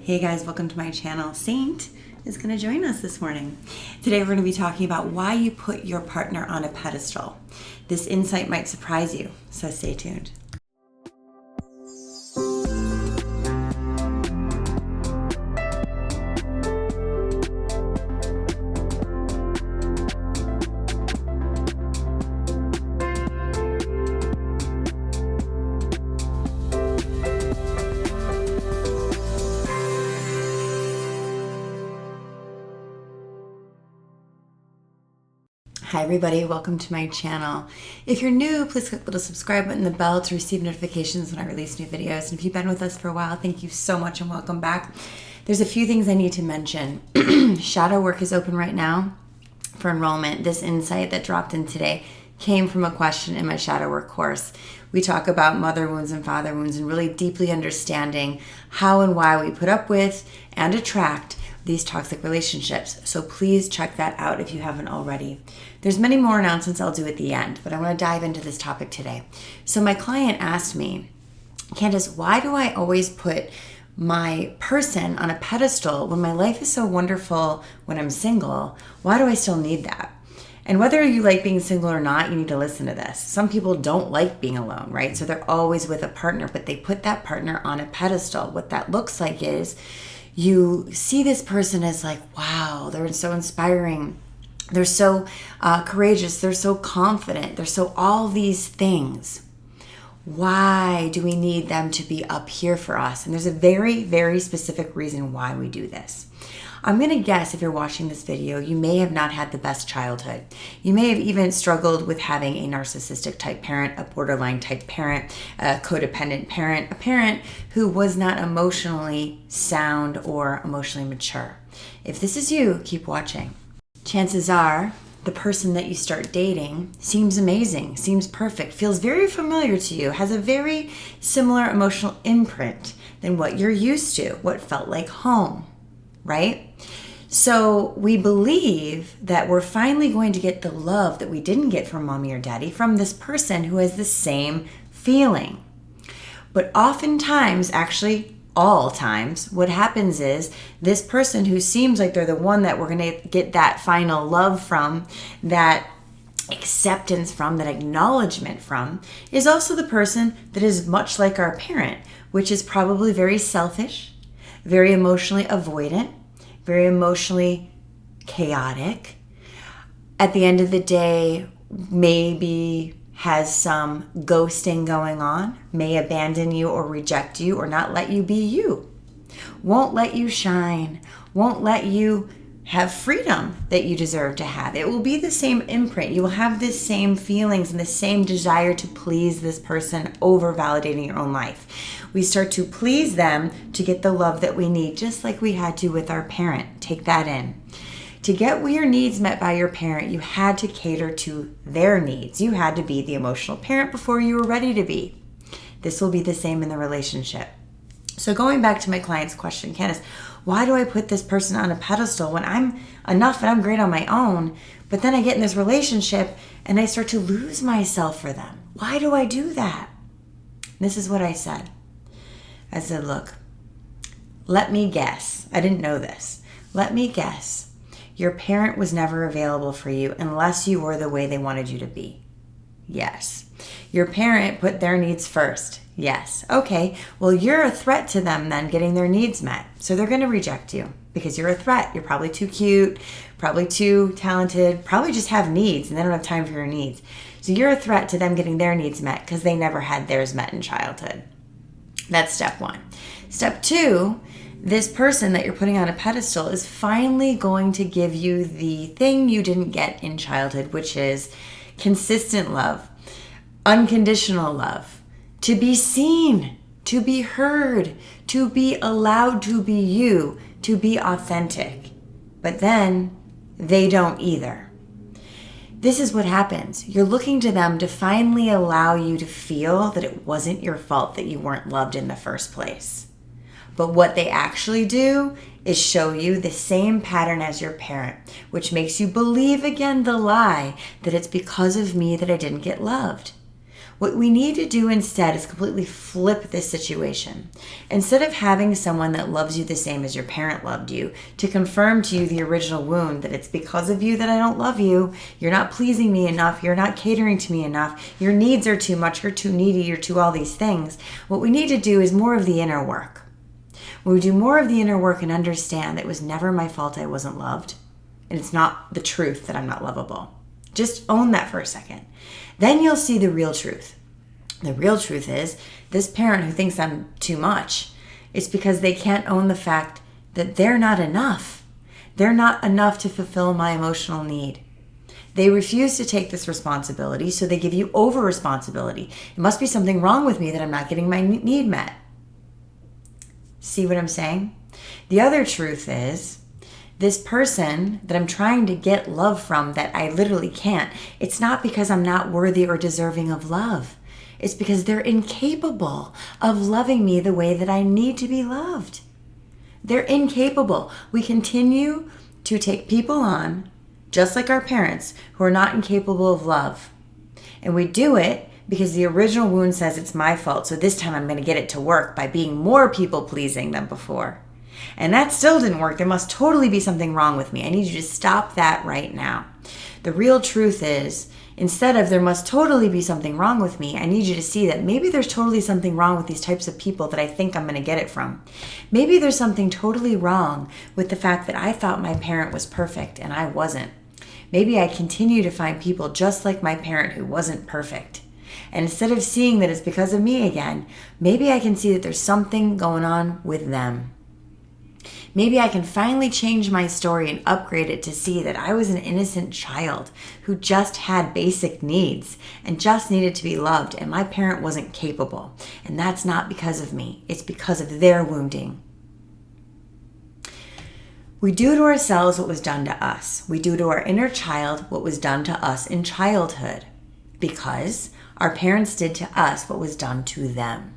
Hey guys, welcome to my channel. Saint is going to join us this morning. Today we're going to be talking about why you put your partner on a pedestal. This insight might surprise you, so stay tuned. Hi everybody, welcome to my channel. If you're new, please click the little subscribe button and the bell to receive notifications when I release new videos. And if you've been with us for a while, thank you so much and welcome back. There's a few things I need to mention. Shadow work is open right now for enrollment. This insight that dropped in today came from a question in my shadow work course. We talk about mother wounds and father wounds and really deeply understanding how and why we put up with and attract these toxic relationships. So please check that out if you haven't already. There's many more announcements I'll do at the end, but I want to dive into this topic today. So my client asked me, Candace, why do I always put my person on a pedestal when my life is so wonderful when I'm single? Why do I still need that? And whether you like being single or not, you need to listen to this. Some people don't like being alone, right? So they're always with a partner, but they put that partner on a pedestal. What that looks like is you see this person as like, wow, they're so inspiring. They're so courageous. They're so confident. They're so all these things. Why do we need them to be up here for us? And there's a very, very specific reason why we do this. I'm going to guess if you're watching this video, you may have not had the best childhood. You may have even struggled with having a narcissistic type parent, a borderline type parent, a codependent parent, a parent who was not emotionally sound or emotionally mature. If this is you, keep watching. Chances are the person that you start dating seems amazing, seems perfect, feels very familiar to you, has a very similar emotional imprint than what you're used to, what felt like home. Right? So we believe that we're finally going to get the love that we didn't get from mommy or daddy from this person who has the same feeling. But oftentimes, actually all times, what happens is this person who seems like they're the one that we're going to get that final love from, that acceptance from, that acknowledgement from, is also the person that is much like our parent, which is probably very selfish, very emotionally avoidant, very emotionally chaotic. At the end of the day, maybe has some ghosting going on, may abandon you or reject you or not let you be you, won't let you shine, won't let you have freedom that you deserve to have. It will be the same imprint. You will have the same feelings and the same desire to please this person over validating your own life. We start to please them to get the love that we need, just like we had to with our parent. Take that in. To get your needs met by your parent, you had to cater to their needs. You had to be the emotional parent before you were ready to be. This will be the same in the relationship. So going back to my client's question, Candace, why do I put this person on a pedestal when I'm enough and I'm great on my own, but then I get in this relationship and I start to lose myself for them? Why do I do that? This is what I said. I said, look, let me guess. I didn't know this. Let me guess. Your parent was never available for you unless you were the way they wanted you to be. Yes. Your parent put their needs first. Yes. Okay. Well, you're a threat to them then getting their needs met. So they're going to reject you because you're a threat. You're probably too cute, probably too talented, probably just have needs and they don't have time for your needs. So you're a threat to them getting their needs met because they never had theirs met in childhood. That's step one. Step two, this person that you're putting on a pedestal is finally going to give you the thing you didn't get in childhood, which is consistent love, unconditional love, to be seen, to be heard, to be allowed to be you, to be authentic. But then they don't either. This is what happens. You're looking to them to finally allow you to feel that it wasn't your fault that you weren't loved in the first place. But what they actually do is show you the same pattern as your parent, which makes you believe again the lie that it's because of me that I didn't get loved. What we need to do instead is completely flip this situation. Instead of having someone that loves you the same as your parent loved you to confirm to you the original wound that it's because of you that I don't love you, you're not pleasing me enough, you're not catering to me enough, your needs are too much, you're too needy, you're too all these things. What we need to do is more of the inner work. When we do more of the inner work and understand that it was never my fault I wasn't loved, and it's not the truth that I'm not lovable. Just own that for a second. Then you'll see the real truth. The real truth is this parent who thinks I'm too much, it's because they can't own the fact that they're not enough. They're not enough to fulfill my emotional need. They refuse to take this responsibility, so they give you over responsibility. It must be something wrong with me that I'm not getting my need met. See what I'm saying? The other truth is, this person that I'm trying to get love from that I literally can't, it's not because I'm not worthy or deserving of love. It's because they're incapable of loving me the way that I need to be loved. They're incapable. We continue to take people on, just like our parents, who are not incapable of love. And we do it because the original wound says it's my fault, so this time I'm going to get it to work by being more people-pleasing than before. And that still didn't work. There must totally be something wrong with me. I need you to stop that right now. The real truth is, instead of there must totally be something wrong with me, I need you to see that maybe there's totally something wrong with these types of people that I think I'm going to get it from. Maybe there's something totally wrong with the fact that I thought my parent was perfect and I wasn't. Maybe I continue to find people just like my parent who wasn't perfect. And instead of seeing that it's because of me again, maybe I can see that there's something going on with them. Maybe I can finally change my story and upgrade it to see that I was an innocent child who just had basic needs and just needed to be loved, and my parent wasn't capable. And that's not because of me. It's because of their wounding. We do to ourselves what was done to us. We do to our inner child what was done to us in childhood, because our parents did to us what was done to them.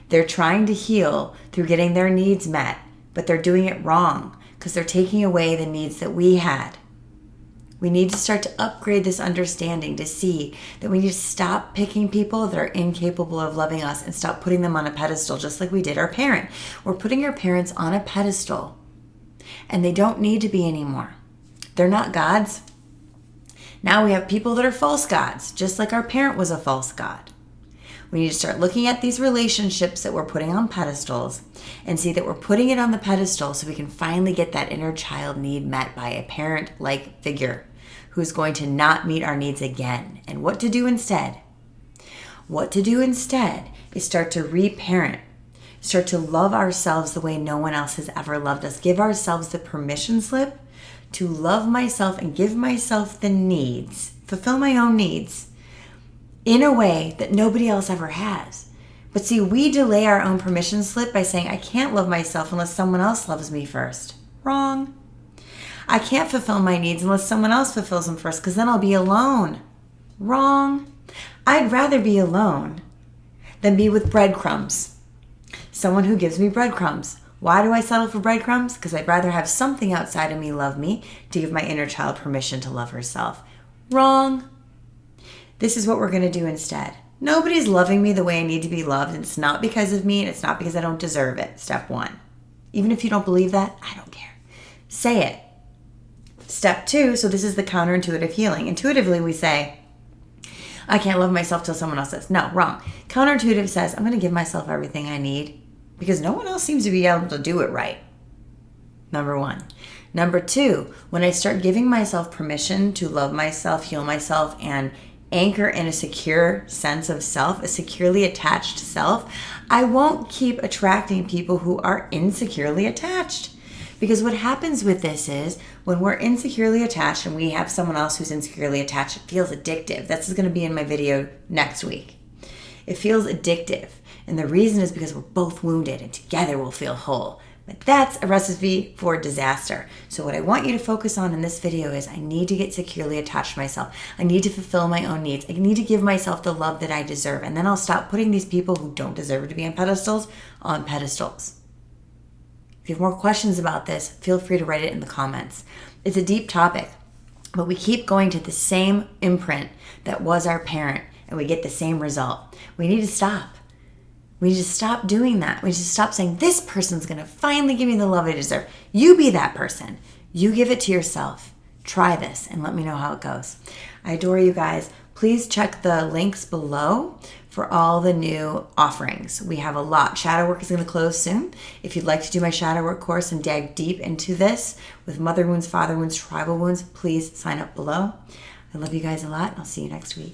They're trying to heal through getting their needs met, but they're doing it wrong because they're taking away the needs that we had. We need to start to upgrade this understanding to see that we need to stop picking people that are incapable of loving us and stop putting them on a pedestal just like we did our parent. We're putting our parents on a pedestal and they don't need to be anymore. They're not gods. Now we have people that are false gods, just like our parent was a false god. We need to start looking at these relationships that we're putting on pedestals and see that we're putting it on the pedestal so we can finally get that inner child need met by a parent-like figure who's going to not meet our needs again. And what to do instead? What to do instead is start to reparent, start to love ourselves the way no one else has ever loved us. Give ourselves the permission slip to love myself and give myself the needs, fulfill my own needs, in a way that nobody else ever has. But see, we delay our own permission slip by saying, I can't love myself unless someone else loves me first. Wrong. I can't fulfill my needs unless someone else fulfills them first, because then I'll be alone. Wrong. I'd rather be alone than be with breadcrumbs. Someone who gives me breadcrumbs. Why do I settle for breadcrumbs? Because I'd rather have something outside of me love me to give my inner child permission to love herself. Wrong. This is what we're going to do instead. Nobody's loving me the way I need to be loved, and it's not because of me, and it's not because I don't deserve it. Step 1. Even if you don't believe that, I don't care. Say it. Step 2, so this is the counterintuitive healing. Intuitively, we say, I can't love myself till someone else says. No, wrong. Counterintuitive says, I'm going to give myself everything I need because no one else seems to be able to do it right. Number 1. Number 2, when I start giving myself permission to love myself, heal myself, and anchor in a secure sense of self, a securely attached self, I won't keep attracting people who are insecurely attached. Because what happens with this is when we're insecurely attached and we have someone else who's insecurely attached, it feels addictive. This is going to be in my video next week. It feels addictive. And the reason is because we're both wounded and together we'll feel whole. But that's a recipe for disaster. So what I want you to focus on in this video is I need to get securely attached to myself. I need to fulfill my own needs. I need to give myself the love that I deserve. And then I'll stop putting these people who don't deserve to be on pedestals. If you have more questions about this, feel free to write it in the comments. It's a deep topic, but we keep going to the same imprint that was our parent. and we get the same result. We need to stop. We need to stop doing that. We need to stop saying, this person's going to finally give me the love I deserve. You be that person. You give it to yourself. Try this and let me know how it goes. I adore you guys. Please check the links below for all the new offerings. We have a lot. Shadow work is going to close soon. If you'd like to do my shadow work course and dive deep into this with mother wounds, father wounds, tribal wounds, please sign up below. I love you guys a lot. I'll see you next week.